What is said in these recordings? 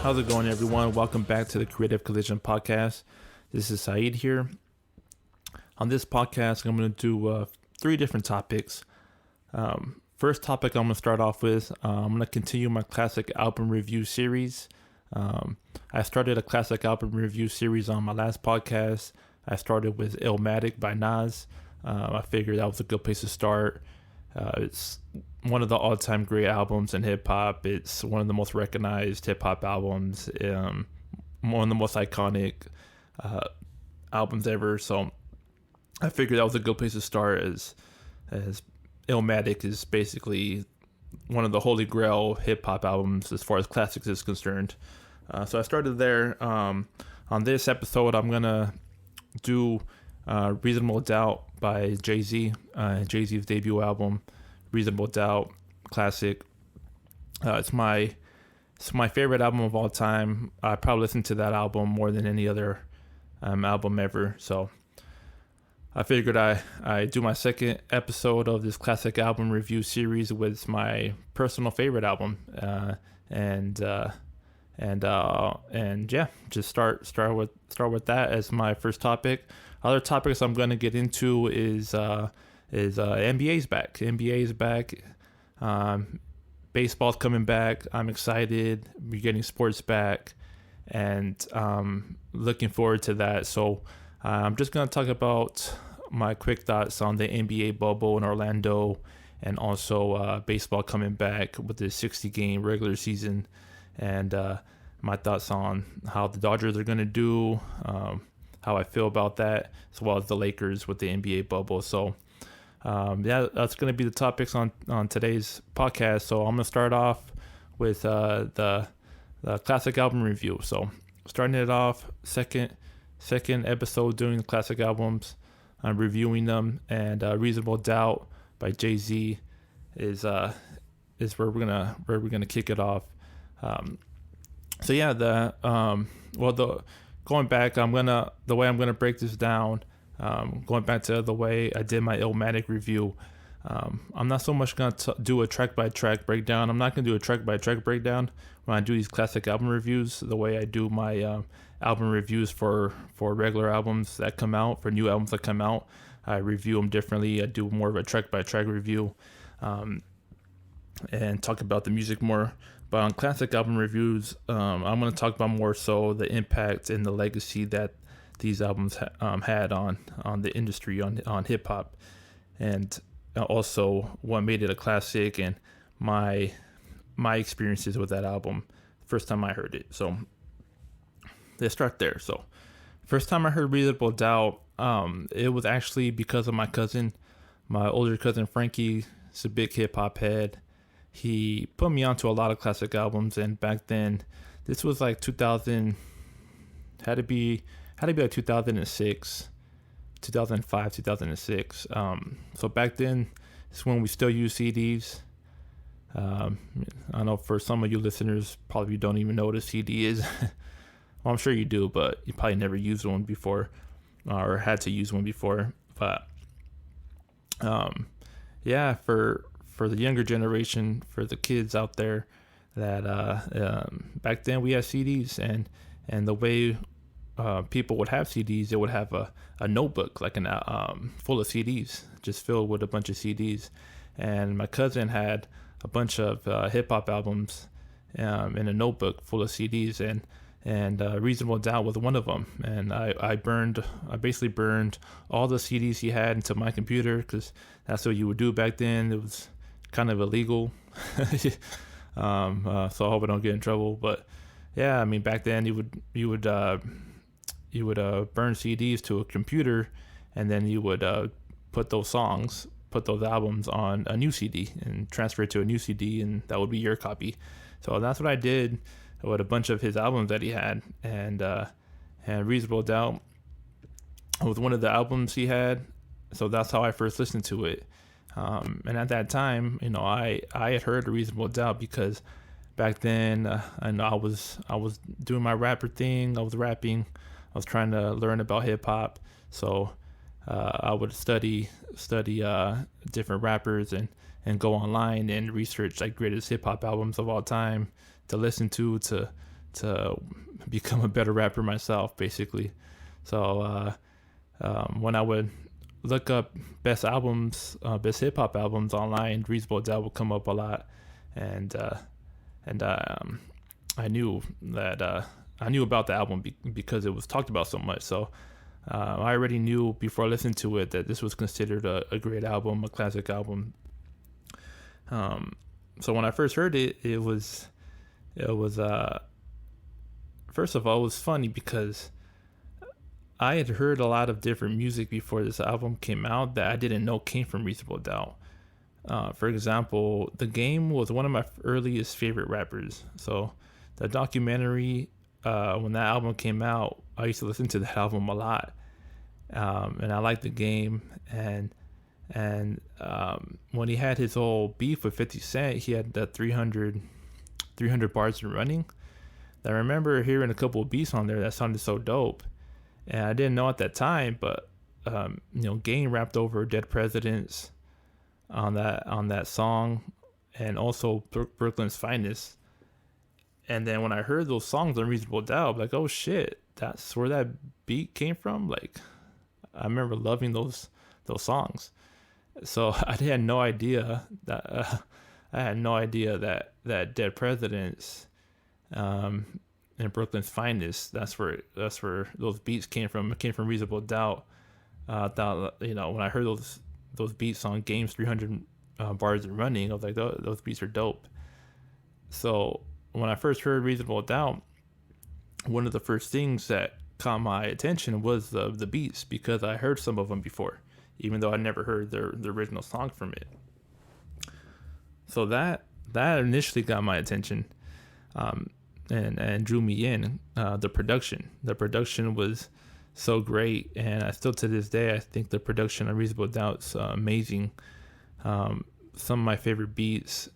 How's it going, everyone? Welcome back to the Creative Collision Podcast. This is Saeed here. On this podcast, I'm going to do 3 different topics. First topic I'm going to start off with, I'm going to continue my classic album review series. I started a classic album review series on my last podcast. I started with Illmatic by Nas. I figured that was a good place to start. It's one of the all-time great albums in hip-hop. It's one of the most recognized hip-hop albums, one of the most iconic albums ever. So I figured that was a good place to start, as Illmatic is basically one of the holy grail hip-hop albums as far as classics is concerned. So I started there. On this episode, I'm going to do Reasonable Doubt by Jay-Z, Jay-Z's debut album, Reasonable Doubt, classic. It's my favorite album of all time. I probably listen to that album more than any other album ever. So I figured I do my second episode of this classic album review series with my personal favorite album, and yeah, just start with that as my first topic. Other topics I'm going to get into is NBA's back. NBA's back. Baseball's coming back. I'm excited. We're getting sports back, and looking forward to that. So I'm just going to talk about my quick thoughts on the NBA bubble in Orlando, and also baseball coming back with the 60-game regular season, and my thoughts on how the Dodgers are going to do, how I feel about that, as well as the Lakers with the NBA bubble. So yeah, that's going to be the topics on today's podcast. So I'm going to start off with the classic album review. So starting it off, second episode doing the classic albums, I'm reviewing them, and Reasonable Doubt by Jay-Z is where we're gonna kick it off. So yeah, going back, the way I'm gonna break this down, going back to the way I did my Illmatic review. I'm not so much gonna do a track by track breakdown. I'm not gonna do a track by track breakdown when I do these classic album reviews. The way I do my album reviews for regular albums that come out, for new albums that come out, I review them differently. I do more of a track by track review, and talk about the music more. But on classic album reviews, I'm going to talk about more so the impact and the legacy that these albums had on the industry, on hip hop, and also what made it a classic, and my experiences with that album first time I heard it. So let's start there. So first time I heard Reasonable Doubt, it was actually because of my cousin, my older cousin Frankie. He's a big hip hop head. He put me onto a lot of classic albums, and back then, this was like 2000, had to be like 2006, 2005, 2006. So back then, it's when we still use CDs. I know for some of you listeners, probably don't even know what a CD is. Well, I'm sure you do, but you probably never used one before, or had to use one before. But yeah, for the younger generation, for the kids out there, that back then we had CDs, and the way people would have CDs, they would have a notebook, like full of CDs, just filled with a bunch of CDs. And my cousin had a bunch of hip hop albums in a notebook full of CDs, and Reasonable Doubt was one of them. And I basically burned all the CDs he had into my computer, because that's what you would do back then. It was kind of illegal. So I hope I don't get in trouble. But yeah, I mean, back then you would burn CDs to a computer, and then you would put those albums on a new CD and transfer it to a new CD, and that would be your copy. So that's what I did with a bunch of his albums that he had, and Reasonable Doubt was one of the albums he had. So that's how I first listened to it. And at that time, I had heard a Reasonable Doubt because back then, I know I was doing my rapper thing. I was rapping. I was trying to learn about hip hop. So I would study different rappers and go online and research like greatest hip hop albums of all time to listen to to become a better rapper myself, basically. So when I would look up best albums, best hip hop albums online, Reasonable Doubt would come up a lot, and I knew that I knew about the album because it was talked about so much. So I already knew before I listened to it that this was considered a great album, a classic album. So when I first heard it, it was first of all, it was funny because I had heard a lot of different music before this album came out that I didn't know came from Reasonable Doubt. For example, The Game was one of my earliest favorite rappers. So the documentary, when that album came out, I used to listen to that album a lot. And I liked The Game. And when he had his whole beef with 50 Cent, he had that 300 bars and running. I remember hearing a couple of beats on there that sounded so dope. And I didn't know at that time, but Game rapped over Dead Presidents on that song, and also Brooklyn's Finest. And then when I heard those songs on Reasonable Doubt, I'm like, oh shit, that's where that beat came from. Like, I remember loving those songs. So I had no idea that that Dead Presidents and Brooklyn's Finest, that's where those beats came from. It came from Reasonable Doubt. When I heard those beats on Game's 300 bars and running, I was like, those beats are dope. So when I first heard Reasonable Doubt, one of the first things that caught my attention was the beats, because I heard some of them before, even though I never heard the original song from it. So that initially got my attention. And drew me in. The production was so great, and I still to this day I think the production on Reasonable Doubt's amazing. Some of my favorite beats,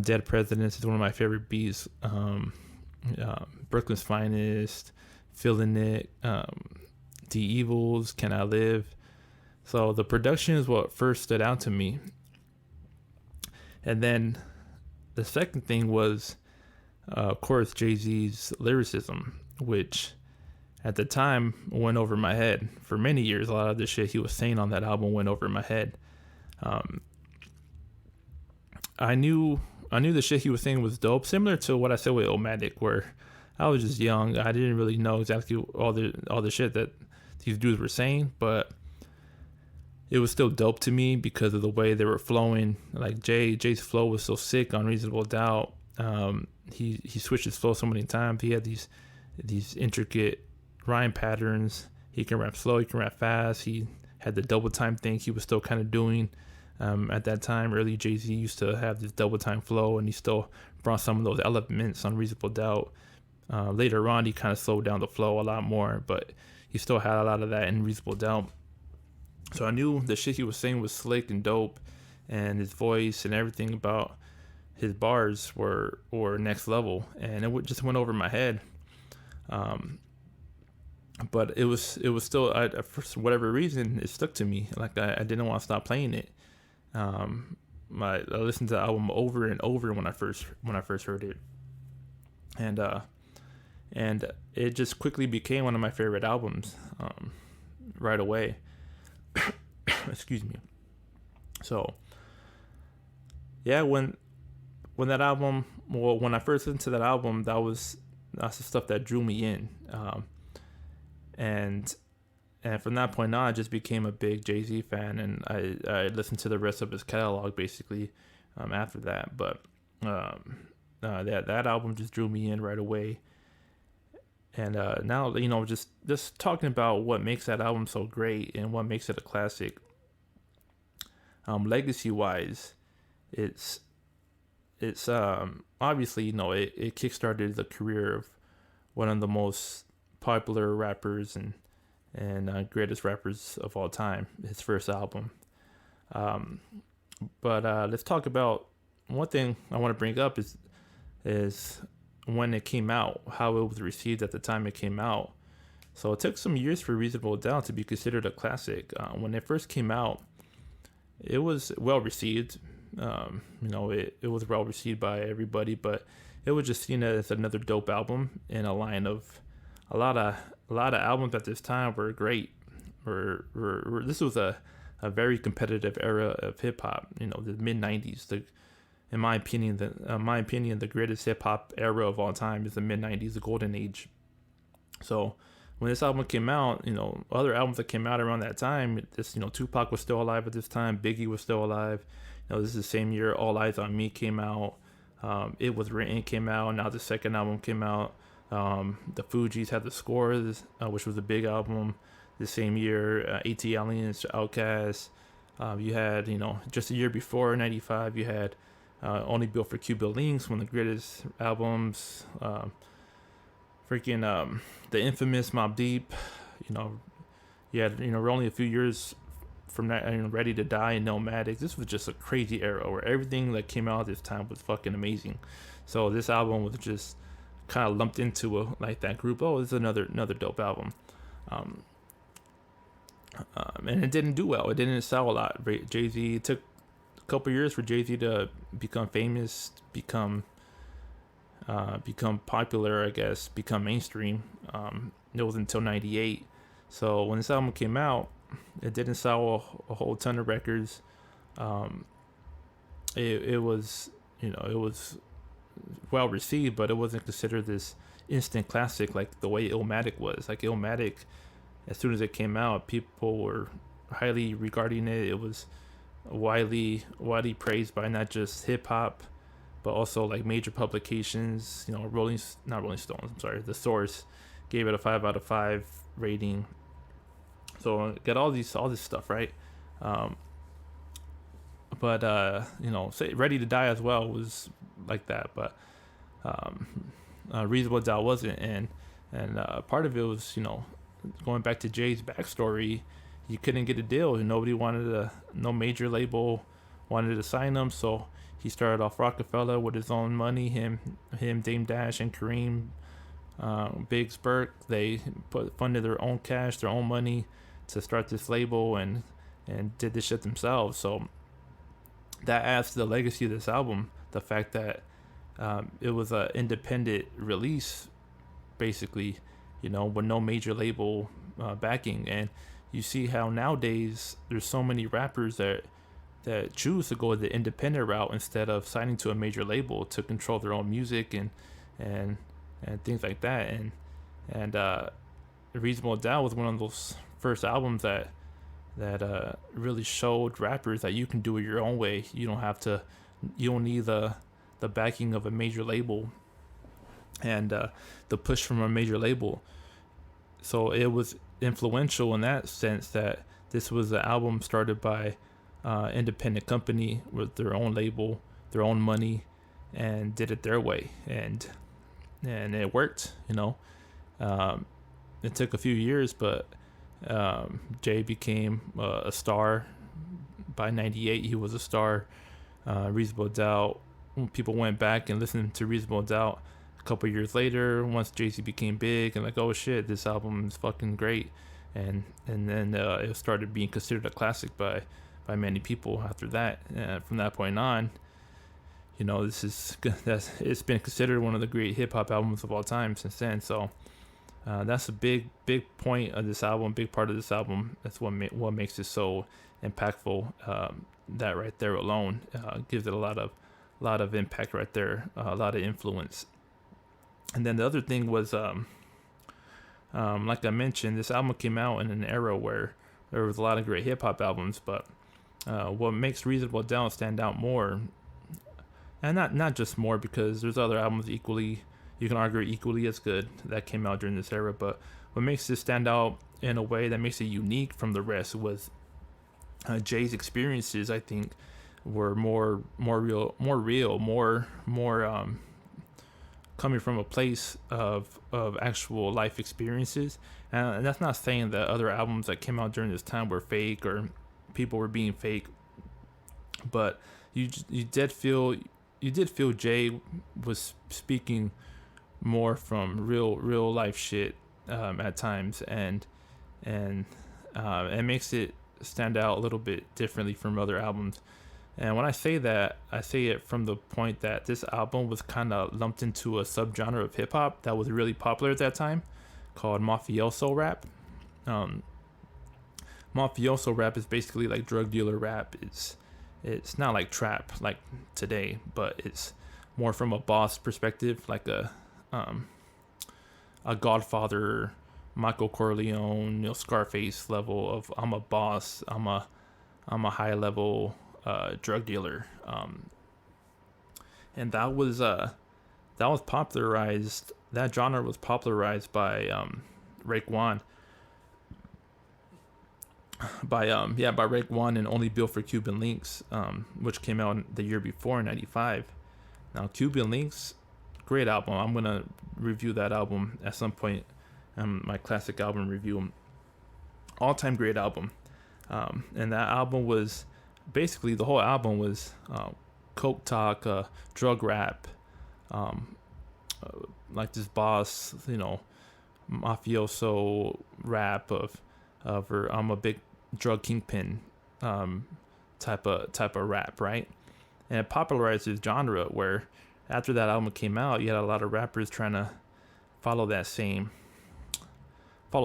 Dead Presidents is one of my favorite beats. Brooklyn's Finest, Feeling It, The Evils, Can I Live. So the production is what first stood out to me, and then the second thing was, of course, Jay-Z's lyricism, which at the time went over my head. For many years, a lot of the shit he was saying on that album went over my head. I knew the shit he was saying was dope, similar to what I said with Omatic, where I was just young. I didn't really know exactly all the shit that these dudes were saying, but it was still dope to me because of the way they were flowing. Like Jay's flow was so sick on Reasonable Doubt. He switched his flow so many times. He had these intricate rhyme patterns. He can rap slow, he can rap fast. He had the double time thing he was still kind of doing at that time. Early Jay-Z used to have this double time flow, and he still brought some of those elements on Reasonable Doubt. Later on, he kind of slowed down the flow a lot more, but he still had a lot of that in Reasonable Doubt. So I knew the shit he was saying was slick and dope, and his voice and everything about his bars were next level, and it just went over my head. But it was still, for whatever reason, it stuck to me. Like I didn't want to stop playing it. I listened to the album over and over when I first heard it, and it just quickly became one of my favorite albums right away. Excuse me. So yeah, when that album, when I first listened to that album, that's the stuff that drew me in, and from that point on, I just became a big Jay-Z fan, and I listened to the rest of his catalog basically after that. But that album just drew me in right away. And now, just talking about what makes that album so great and what makes it a classic. Legacy-wise, it's obviously, it kickstarted the career of one of the most popular rappers and greatest rappers of all time, his first album. But let's talk about one thing I want to bring up is when it came out, how it was received at the time it came out. So it took some years for Reasonable Doubt to be considered a classic. When it first came out, it was well received. It was well received by everybody, but it was just seen as another dope album in a line of a lot of albums at this time were great. This was a very competitive era of hip hop. The mid '90s. In my opinion, the greatest hip hop era of all time is the mid '90s, the golden age. So when this album came out, other albums that came out around that time, Tupac was still alive at this time, Biggie was still alive. This is the same year All Eyes on Me came out. It Was Written came out. Now the second album came out. The Fugees had The Score, which was a big album. The same year, A.T. Aliens, Outkast. You had, just a year before, '95, you had Only Built for Cuban Links, one of the greatest albums. The infamous Mobb Deep. You had, we're only a few years from that, Ready to Die and Nomadic. This was just a crazy era where everything that came out at this time was fucking amazing. So this album was just kind of lumped into that group. Oh, this is another dope album. And it didn't do well. It didn't sell a lot. Jay-Z, it took a couple years for Jay-Z to become famous, become popular, I guess, become mainstream. It was until '98. So when this album came out, it didn't sell a whole ton of records. It was well received, but it wasn't considered this instant classic like the way Illmatic was. Like Illmatic, as soon as it came out, people were highly regarding it. It was widely praised by not just hip hop, but also like major publications. Not Rolling Stones. I'm sorry, The Source gave it a 5 out of 5 rating. So got all this stuff right. Say Ready to Die as well was like that, but Reasonable Doubt wasn't, and part of it was going back to Jay's backstory. He couldn't get a deal, and no major label wanted to sign him, so he started off Rockefeller with his own money. Him, Dame Dash, and Kareem, Biggs, Burke, they funded their own cash, their own money to start this label, and did this shit themselves. So that adds to the legacy of this album, the fact that it was an independent release, basically, with no major label backing. And you see how nowadays there's so many rappers that choose to go the independent route instead of signing to a major label to control their own music and things like that. And Reasonable Doubt was one of those first albums that really showed rappers that you can do it your own way. You don't need the backing of a major label and the push from a major label. So it was influential in that sense that this was an album started by independent company with their own label, their own money, and did it their way, and it worked. It took a few years, but Jay became a star. By '98, he was a star. Reasonable Doubt, people went back and listened to Reasonable Doubt a couple years later, once Jay-Z became big, and like, oh shit, this album is fucking great. And then it started being considered a classic by many people after that. From that point on, it's been considered one of the great hip hop albums of all time since then. So that's a big point of this album, big part of this album. That's what makes it so impactful. That right there alone gives it a lot of impact right there, a lot of influence. And then the other thing was, like I mentioned, this album came out in an era where there was a lot of great hip hop albums, but what makes Reasonable Doubt stand out more, and not just more, because there's other albums you can argue equally as good that came out during this era, but what makes this stand out in a way that makes it unique from the rest was Jay's experiences. I think were more real, coming from a place of actual life experiences. And that's not saying that other albums that came out during this time were fake or people were being fake, but you did feel Jay was speaking more from real life shit at times, and it makes it stand out a little bit differently from other albums. And when I say that, I say it from the point that this album was kind of lumped into a subgenre of hip hop that was really popular at that time, called mafioso rap. Um, Mafioso rap is basically like drug dealer rap. It's not like trap like today, but it's more from a boss perspective, like a Godfather, Michael Corleone, Scarface level of I'm a boss, I'm a high level drug dealer, and that was popularized. That genre was popularized by Raekwon, by Raekwon and Only Built for Cuban Links, which came out the year before in '95. Now Cuban Links, great album. I'm gonna review that album at some point. My classic album review. All time great album. And that album was basically the whole album was coke talk, drug rap, like this boss, mafioso rap or I'm a big drug kingpin type of rap, right? And it popularized this genre where after that album came out, you had a lot of rappers trying to follow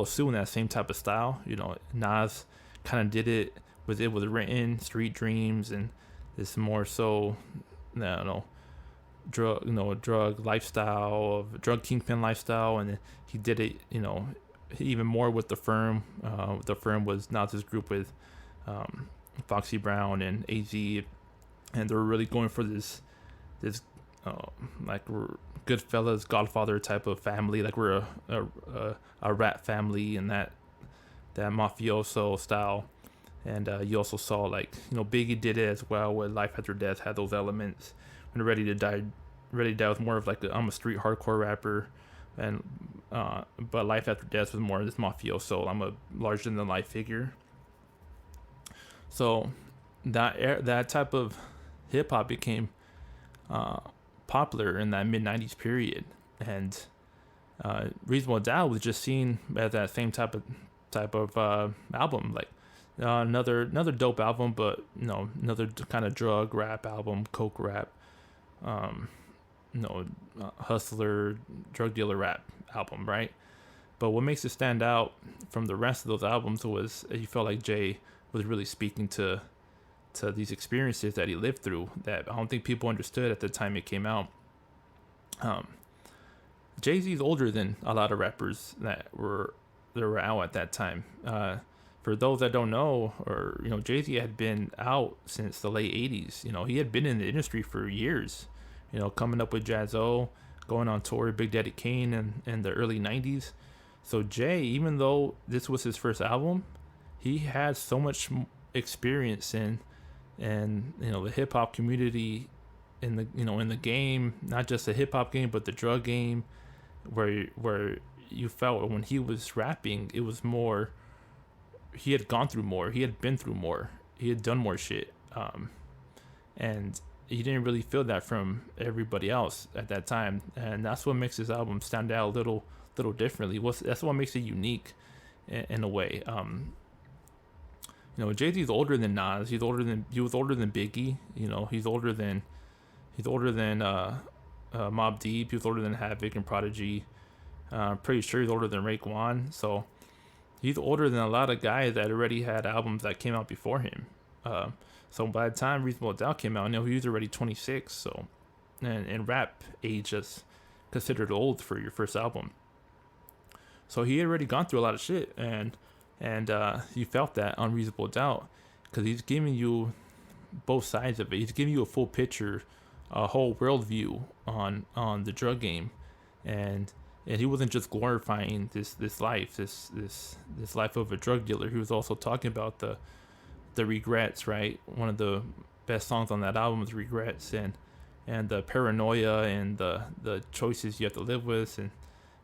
suit in that same type of style. Nas kind of did it with It Was Written, Street Dreams, and this more so, I don't know, drug lifestyle, of drug kingpin lifestyle, and he did it, even more with The Firm. The Firm was Nas's group with Foxy Brown and AZ, and they were really going for this like we're Goodfellas, Godfather type of family, like we're a rap family and that mafioso style. And you also saw Biggie did it as well, where Life After Death had those elements. And Ready to Die was more of like I'm a street hardcore rapper, and but Life After Death was more this mafioso. I'm a larger than life figure. So that type of hip hop became popular in that mid '90s period, and Reasonable Doubt was just seen as that same type of album, like another dope album, but another kind of drug rap album, coke rap, hustler, drug dealer rap album, right? But what makes it stand out from the rest of those albums was you felt like Jay was really speaking to these experiences that he lived through that I don't think people understood at the time it came out. Jay-Z's older than a lot of rappers that were out at that time. For those that don't know, or Jay-Z had been out since the late '80s. He had been in the industry for years. Coming up with Jaz-O, going on tour with Big Daddy Kane in the early '90s. So Jay, even though this was his first album, he had so much experience in the hip hop community, in the game, not just the hip hop game but the drug game, where you felt when he was rapping it was more, he had gone through more, he had been through more, he had done more shit, and you didn't really feel that from everybody else at that time, and that's what makes this album stand out a little differently. That's what makes it unique in a way. Jay-Z's older than Nas. He was older than Biggie. He's older than Mobb Deep. He was older than Havoc and Prodigy. I'm pretty sure he's older than Raekwon. So he's older than a lot of guys that already had albums that came out before him. So by the time Reasonable Doubt came out, he was already 26. So and rap age is considered old for your first album. So he had already gone through a lot of shit, and you felt that on Reasonable Doubt, because he's giving you both sides of it. He's giving you a full picture, a whole worldview on the drug game, and he wasn't just glorifying this life, this life of a drug dealer. He was also talking about the regrets, right? One of the best songs on that album is Regrets, and the paranoia and the choices you have to live with,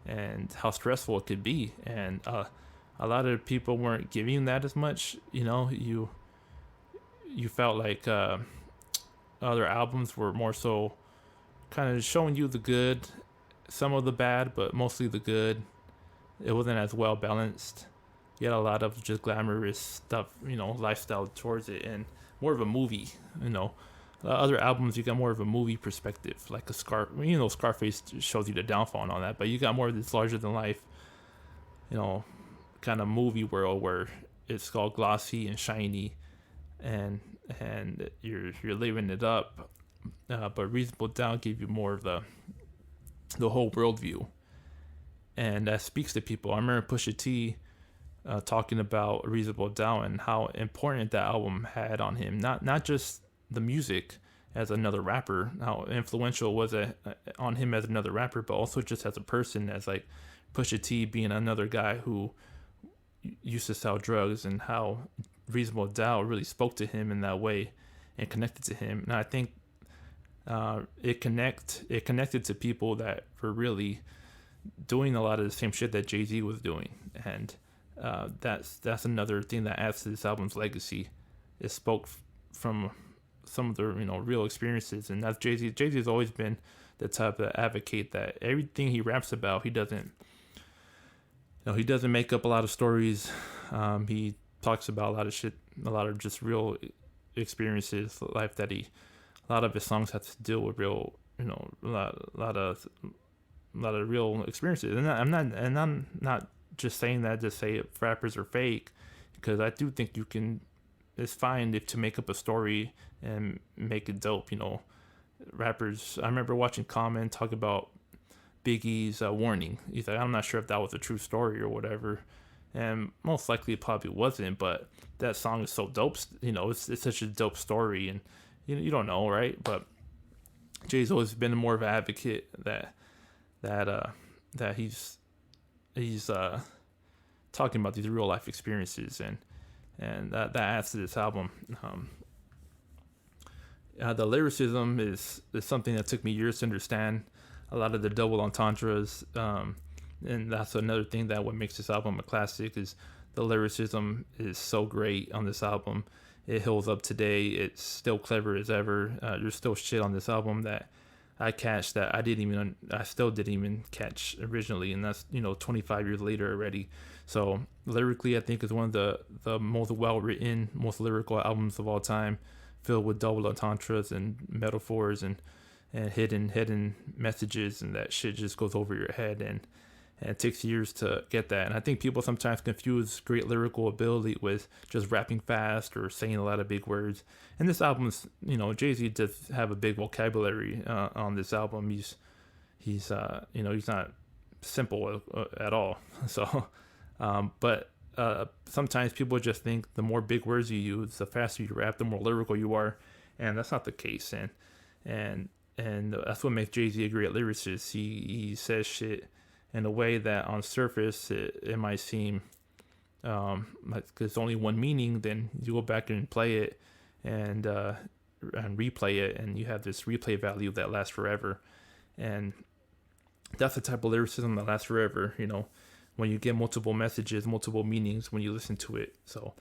and how stressful it could be, and a lot of people weren't giving that as much. You felt like other albums were more so kind of showing you the good, some of the bad, but mostly the good. It wasn't as well balanced. You had a lot of just glamorous stuff, lifestyle towards it, and more of a movie. Other albums you got more of a movie perspective, like Scarface shows you the downfall and all that, but you got more of this larger than life, kind of movie world where it's all glossy and shiny, and you're living it up. But Reasonable Doubt gave you more of the whole worldview, and that speaks to people. I remember Pusha T talking about Reasonable Doubt and how important that album had on him. Not just the music as another rapper, how influential was it on him as another rapper, but also just as a person, as like Pusha T being another guy who used to sell drugs, and how Reasonable Doubt really spoke to him in that way and connected to him. And I think it connected to people that were really doing a lot of the same shit that Jay-Z was doing, and that's another thing that adds to this album's legacy. It spoke from some of the real experiences, and that's Jay-Z. Jay-Z's always been the type of advocate that everything he raps about, he doesn't make up a lot of stories. He talks about a lot of shit, a lot of just real experiences, life that a lot of his songs have to deal with real, a lot of real experiences. And I'm not just saying that to say rappers are fake, because I do think it's fine to make up a story and make it dope. Rappers, I remember watching Common talk about Biggie's Warning. He's like, I'm not sure if that was a true story or whatever, and most likely it probably wasn't, but that song is so dope. It's such a dope story, and you don't know, right? But Jay's always been more of an advocate that he's talking about these real life experiences, and that adds to this album. The lyricism is something that took me years to understand. A lot of the double entendres, and that's another thing that what makes this album a classic, is the lyricism is so great on this album. It holds up today. It's still clever as ever. There's still shit on this album that I catch that I still didn't even catch originally, and that's 25 years later already. So lyrically, I think is one of the most well written, most lyrical albums of all time, filled with double entendres and metaphors and hidden messages, and that shit just goes over your head, and it takes years to get that. And I think people sometimes confuse great lyrical ability with just rapping fast or saying a lot of big words. And this album's, Jay-Z does have a big vocabulary on this album. He's not simple at all. So, but sometimes people just think the more big words you use, the faster you rap, the more lyrical you are, and that's not the case. And that's what makes Jay-Z a great lyricist. He says shit in a way that on surface it might seem like there's only one meaning. Then you go back and play it and replay it, and you have this replay value that lasts forever. And that's the type of lyricism that lasts forever, when you get multiple messages, multiple meanings when you listen to it. So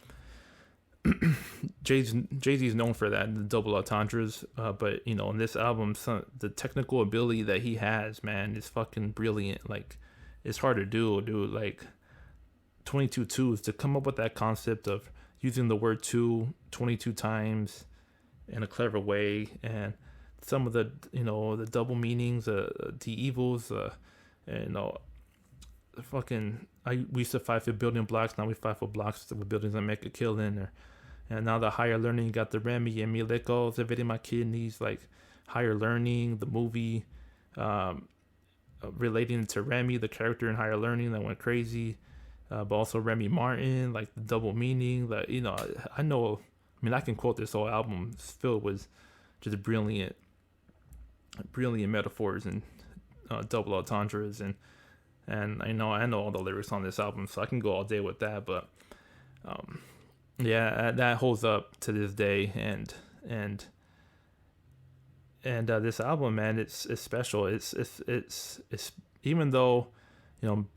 Jay-Z is known for that, the double entendres, but in this album, the technical ability that he has, man, is fucking brilliant. Like, it's hard to do, dude. Like, 22 twos, to come up with that concept of using the word 22 times in a clever way, and some of the the double meanings, the evils, we used to fight for building blocks, now we fight for blocks with buildings that make a killing. And now the higher learning, you got the Remy and Mileco, Evading My Kidneys, like higher learning, the movie, relating to Remy, the character in higher learning that went crazy, but also Remy Martin, like the double meaning, that, I can quote this whole album. It's filled with just brilliant metaphors and double entendres, and I know all the lyrics on this album, so I can go all day with that, but yeah, that holds up to this day, and this album, man, it's special. It's even though I'm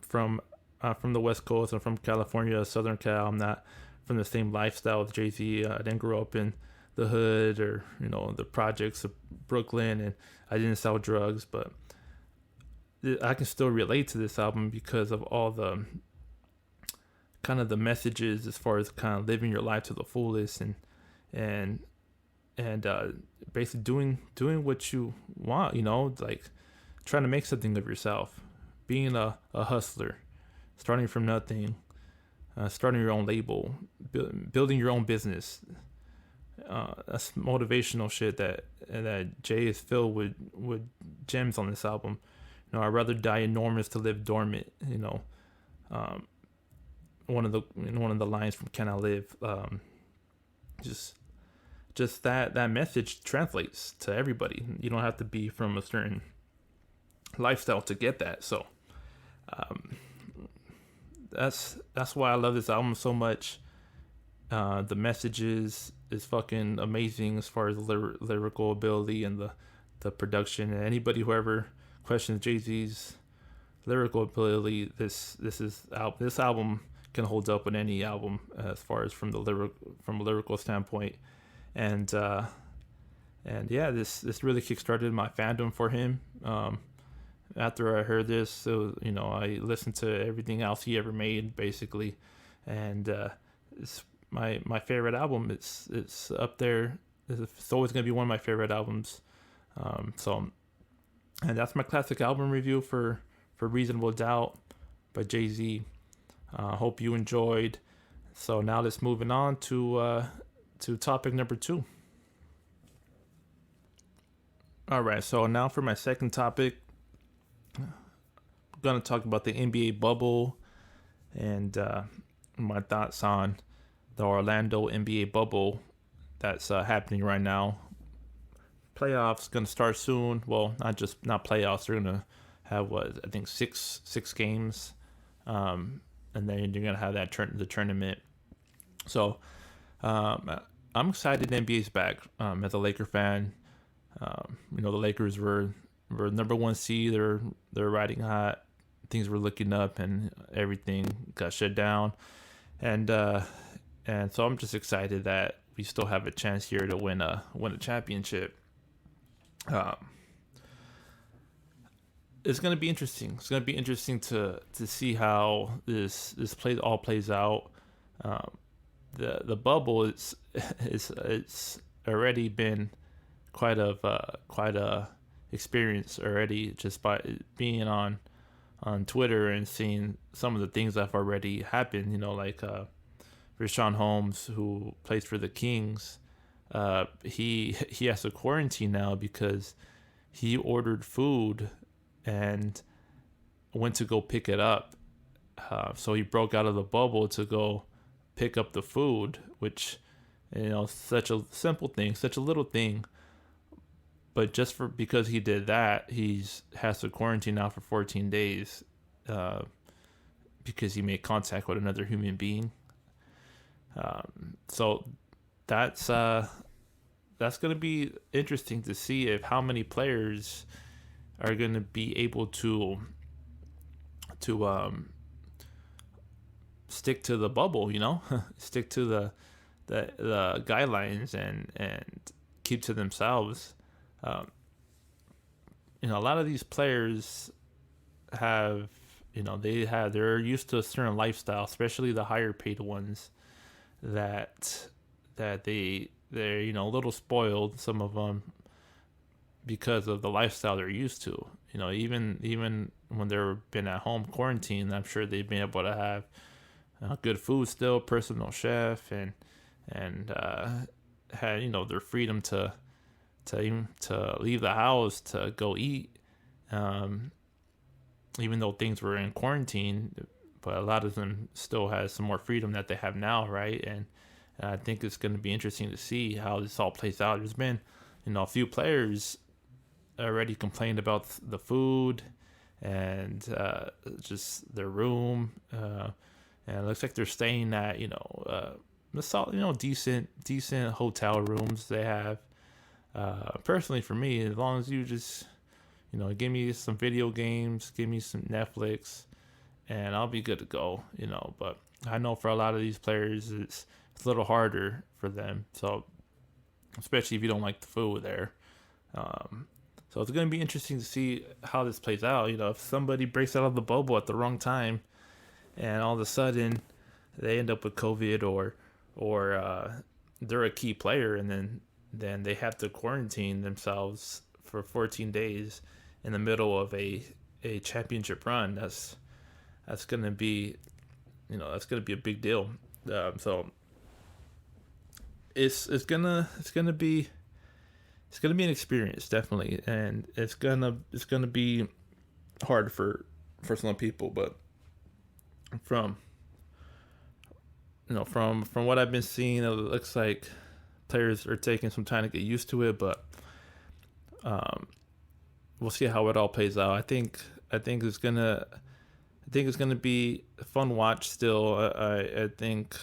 from the West Coast, I'm from California, Southern Cal. I'm not from the same lifestyle as Jay-Z. I didn't grow up in the hood or the projects of Brooklyn, and I didn't sell drugs, but I can still relate to this album because of all the kind of the messages as far as kind of living your life to the fullest and basically doing what you want, like trying to make something of yourself, being a hustler, starting from nothing, starting your own label, building your own business. That's motivational shit that Jay is filled with gems on this album. I'd rather die enormous to live dormant. Um, one of the lines from Can I Live? Just that message translates to everybody. You don't have to be from a certain lifestyle to get that. So that's why I love this album so much. The messages is fucking amazing as far as lyrical ability and the production. And anybody who ever questions Jay-Z's lyrical ability, this album can hold up with any album as far as from a lyrical standpoint. And yeah, this really kickstarted my fandom for him. After I heard this, so I listened to everything else he ever made basically, and it's my favorite album. It's up there. It's always gonna be one of my favorite albums. And that's my classic album review for Reasonable Doubt by Jay-Z. Hope you enjoyed. So now let's moving on to topic number 2. All right, so now for my second topic, I'm gonna talk about the NBA bubble and my thoughts on the Orlando NBA bubble that's happening right now. Playoffs gonna start soon. Well, not playoffs. They're gonna have I think six games, and then you're gonna have the tournament. So I'm excited the NBA's back. As a Laker fan, the Lakers were number 1 seed. They're riding hot. Things were looking up, and everything got shut down. And so I'm just excited that we still have a chance here to win a championship. It's gonna be interesting. It's gonna be interesting to see how this plays out. The bubble it's already been quite a experience already, just by being on Twitter and seeing some of the things that have already happened. Like Richaun Holmes, who plays for the Kings, he has to quarantine now because he ordered food and went to go pick it up. So he broke out of the bubble to go pick up the food, which, such a simple thing, such a little thing. But just because he did that, has to quarantine now for 14 days because he made contact with another human being. So that's going to be interesting to see if how many players are going to be able to stick to the bubble, stick to the guidelines and keep to themselves. A lot of these players have, they're used to a certain lifestyle, especially the higher paid ones, that they're a little spoiled, some of them, because of the lifestyle they're used to. Even when they've been at home quarantined, I'm sure they've been able to have good food still, personal chef, and had their freedom to leave the house to go eat, even though things were in quarantine. But a lot of them still has some more freedom that they have now, right? And I think it's going to be interesting to see how this all plays out. There's been, a few players already complained about the food and just their room, and it looks like they're staying at decent hotel rooms they have. Personally, for me, as long as you just give me some video games, give me some Netflix, and I'll be good to go. But I know for a lot of these players, it's a little harder for them. So especially if you don't like the food there. So it's going to be interesting to see how this plays out. If somebody breaks out of the bubble at the wrong time, and all of a sudden they end up with COVID or they're a key player, and then they have to quarantine themselves for 14 days in the middle of a championship run. That's gonna be that's gonna be a big deal. So it's gonna be an experience, definitely, and it's gonna be hard for some people, but from from what I've been seeing, it looks like players are taking some time to get used to it, but um, we'll see how it all plays out. I think it's gonna be a fun watch still. I think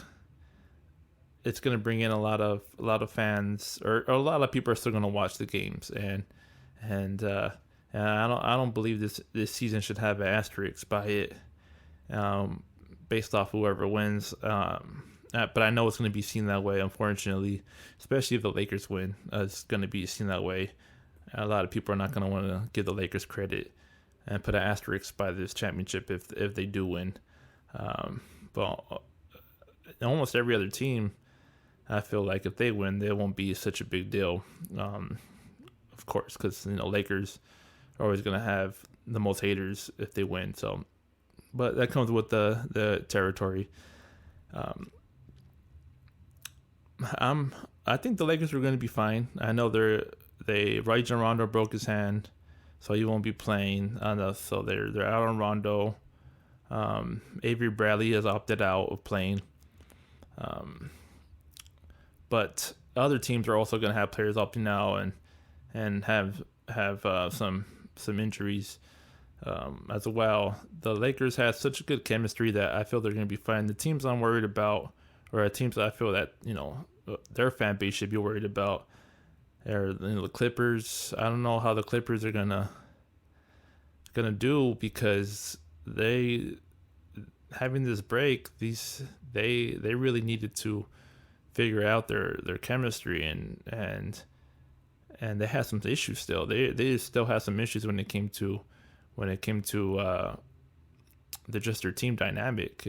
it's gonna bring in a lot of fans, or a lot of people are still gonna watch the games, and and I don't believe this season should have an asterisk by it, um, based off whoever wins. But I know it's going to be seen that way, unfortunately, especially if the Lakers win. It's going to be seen that way. A lot of people are not going to want to give the Lakers credit and put an asterisk by this championship if they do win. But almost every other team, I feel like if they win, it won't be such a big deal. Of course, because Lakers are always going to have the most haters if they win. So, but that comes with the territory. I think the Lakers are going to be fine. I know Rajon Rondo broke his hand, so he won't be playing. So they're out on Rondo. Avery Bradley has opted out of playing. But other teams are also going to have players opting out and have some injuries as well. The Lakers have such a good chemistry that I feel they're going to be fine. The teams I'm worried about, or teams that I feel that their fan base should be worried about, are the Clippers. I don't know how the Clippers are gonna do, because they, having this break, they really needed to figure out their chemistry, and they had some issues still. They still had some issues when it came to their team dynamic.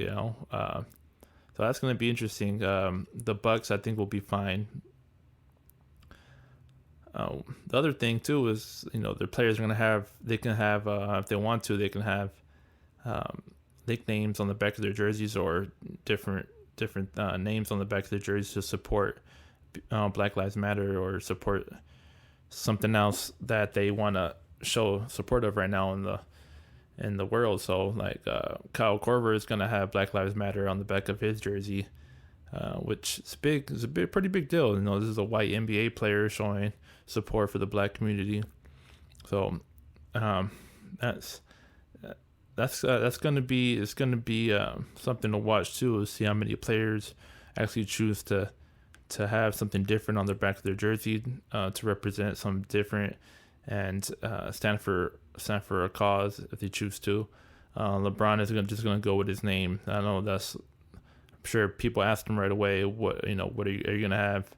So that's going to be interesting. The Bucks, I think, will be fine. The other thing too is, their players are going to have, if they want to, they can have nicknames on the back of their jerseys, or different names on the back of their jerseys to support Black Lives Matter, or support something else that they want to show support of right now in the world. So like Kyle Korver is going to have Black Lives Matter on the back of his jersey, which is big. It's pretty big deal. This is a white NBA player showing support for the black community. So that's going to be something to watch too, to see how many players actually choose to have something different on the back of their jersey, to represent something different, and stand for a cause if they choose to. LeBron is just going to go with his name. I know I'm sure people asked him right away, what are you going to have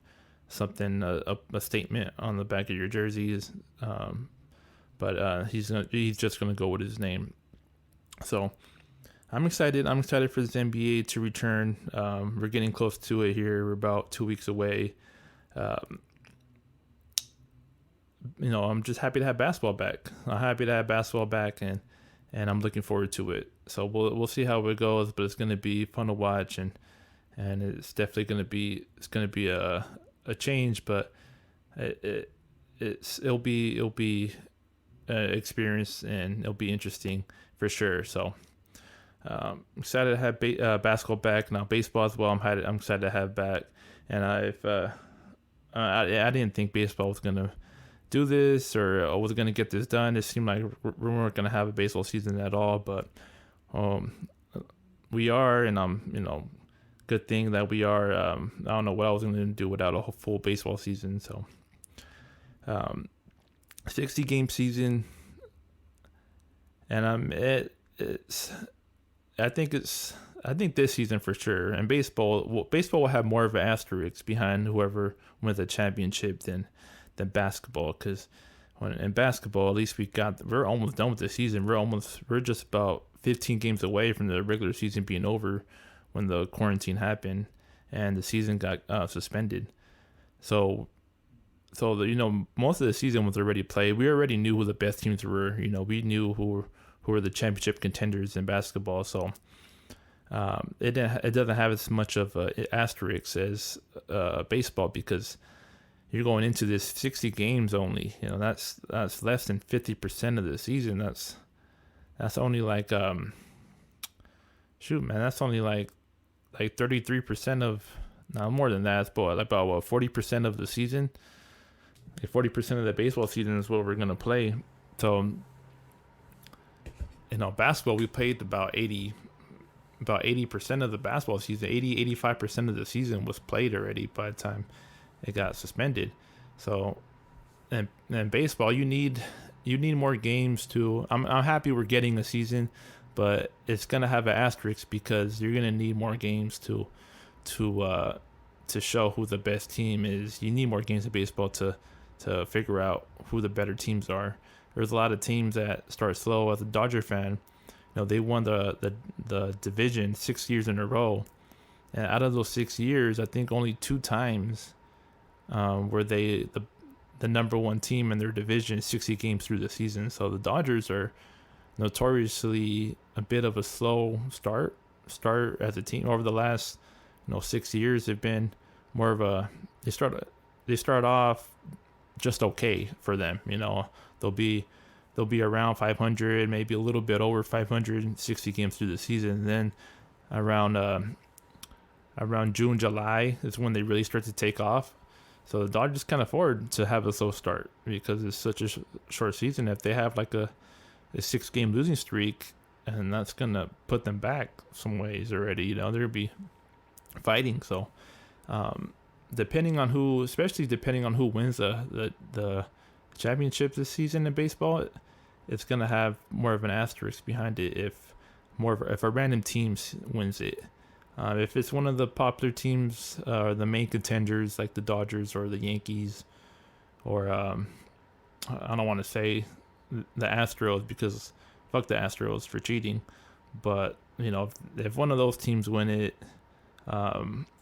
something, a statement on the back of your jerseys? But he's just going to go with his name. So I'm excited. I'm excited for this NBA to return. We're getting close to it here. We're about 2 weeks away. I'm just happy to have basketball back. And I'm looking forward to it. So we'll see how it goes, but it's going to be fun to watch, and it's definitely going to be a change, but it'll be an experience, and it'll be interesting for sure. So excited to have basketball back. Now baseball as well. I'm excited to have back, and I didn't think baseball was going to do this, or I was going to get this done. It seemed like we weren't going to have a baseball season at all, but we are, and good thing that we are. I don't know what I was going to do without a full baseball season. So 60 game season, and I think this season for sure, and baseball will have more of an asterisk behind whoever wins the championship than basketball, because in basketball, at least we're almost done with the season. We're just about 15 games away from the regular season being over, when the quarantine happened and the season got suspended. So most of the season was already played. We already knew who the best teams were. We knew who were the championship contenders in basketball. So it doesn't have as much of an asterisk as baseball, because you're going into this 60 games only. That's less than 50% of the season. That's only like that's only like 33% of, no, more than that. It's about 40% of the season. Like 40% of the baseball season is what we're gonna play. So basketball, we played about 80% of the basketball season. 85% of the season was played already by the time it got suspended. So and baseball, you need more games to. I'm happy we're getting a season, but it's gonna have an asterisk because you're gonna need more games to show who the best team is. You need more games in baseball to figure out who the better teams are. There's a lot of teams that start slow. As a Dodger fan, they won the division 6 years in a row, and out of those 6 years, I think only 2 times were they the number one team in their division 60 games through the season. So the Dodgers are notoriously a bit of a slow start as a team. Over the last 6 years, they've been more of a they start off just okay for them. They'll be around 500, maybe a little bit over 560 games through the season. And then around June, July is when they really start to take off. So the Dodgers can't afford to have a slow start because it's such a short season. If they have like a 6-game losing streak, and that's gonna put them back some ways already. They're gonna be fighting. So depending on who wins the championship this season in baseball, it's gonna have more of an asterisk behind it if a random team wins it. If it's one of the popular teams, or the main contenders like the Dodgers or the Yankees, or I don't want to say the Astros, because fuck the Astros for cheating, but if one of those teams win it,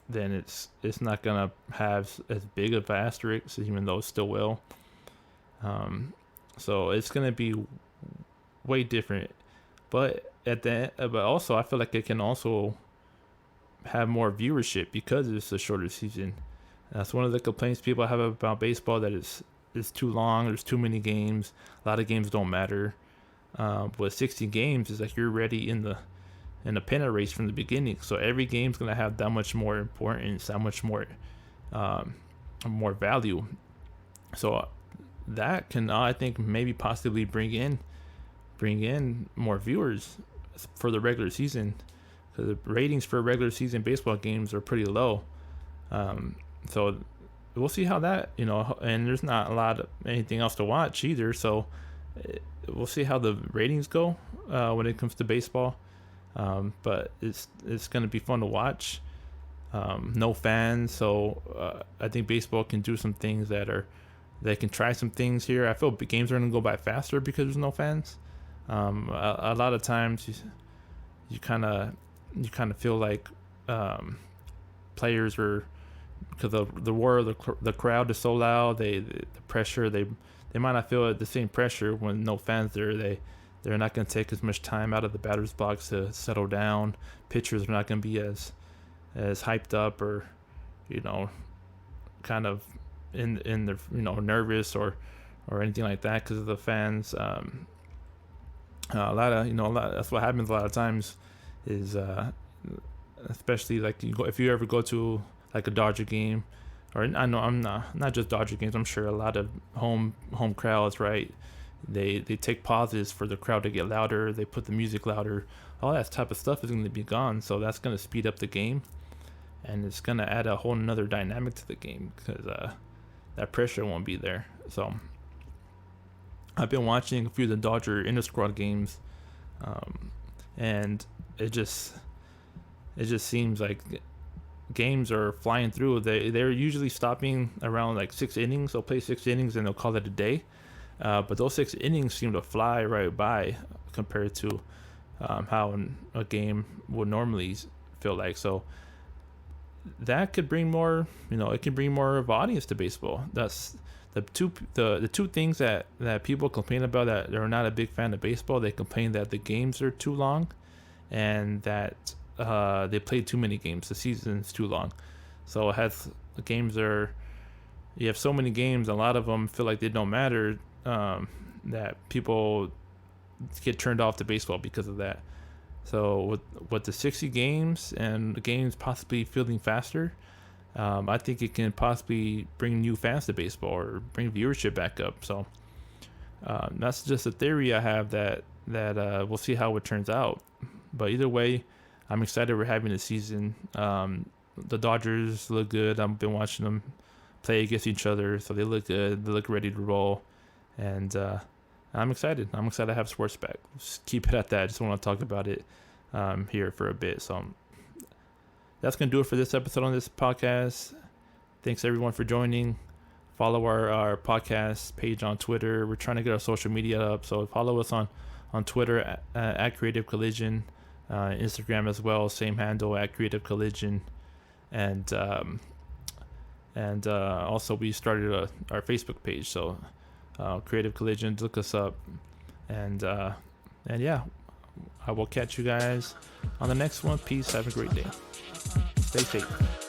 then it's not gonna have as big of an asterisk, even though it still will. So it's gonna be way different, but also I feel like it can also have more viewership because it's a shorter season. That's one of the complaints people have about baseball, that it's too long. There's too many games. A lot of games don't matter. But 60 games is like you're already in the pennant race from the beginning. So every game's gonna have that much more importance, that much more value. So that can, I think, maybe possibly bring in more viewers for the regular season, because the ratings for regular season baseball games are pretty low. So we'll see how that, and there's not a lot of anything else to watch either. So we'll see how the ratings go when it comes to baseball. But it's going to be fun to watch. No fans. So I think baseball can do some things they can try some things here. I feel games are going to go by faster because there's no fans. A lot of times you kind of feel like players are, because the crowd is so loud, the pressure, they might not feel the same pressure when no fans there. They're not going to take as much time out of the batter's box to settle down. Pitchers are not going to be as hyped up, or kind of in the nervous or anything like that because of the fans. That's what happens a lot of times is especially like if you ever go to like a Dodger game, or I know I'm not just Dodger games, I'm sure a lot of home crowds, right? They take pauses for the crowd to get louder. They put the music louder. All that type of stuff is going to be gone, so that's going to speed up the game, and it's going to add a whole another dynamic to the game because that pressure won't be there. So I've been watching a few of the Dodger inter-squad games, and it just seems like games are flying through. They're usually stopping around like 6 innings. They'll play 6 innings and they'll call it a day. But those 6 innings seem to fly right by compared to how a game would normally feel like. So that could bring more, it can bring more of audience to baseball. That's the two things that people complain about, that they're not a big fan of baseball. They complain that the games are too long, and that they play too many games. The season's too long. So it has, the games are, you have so many games, a lot of them feel like they don't matter, that people get turned off to baseball because of that. So with the 60 games and the games possibly feeling faster, I think it can possibly bring new fans to baseball or bring viewership back up. So that's just a theory I have, that we'll see how it turns out. But either way, I'm excited we're having a season. The Dodgers look good. I've been watching them play against each other, so they look good. They look ready to roll, and I'm excited. I'm excited to have sports back. Just keep it at that. I just want to talk about it here for a bit. So that's going to do it for this episode on this podcast. Thanks everyone for joining. Follow our podcast page on Twitter. We're trying to get our social media up, so follow us on Twitter at Creative Collision, Instagram as well, same handle at Creative Collision, and also we started our Facebook page, so Creative Collision, look us up, and yeah, I will catch you guys on the next one. Peace. Have a great day. Stay safe.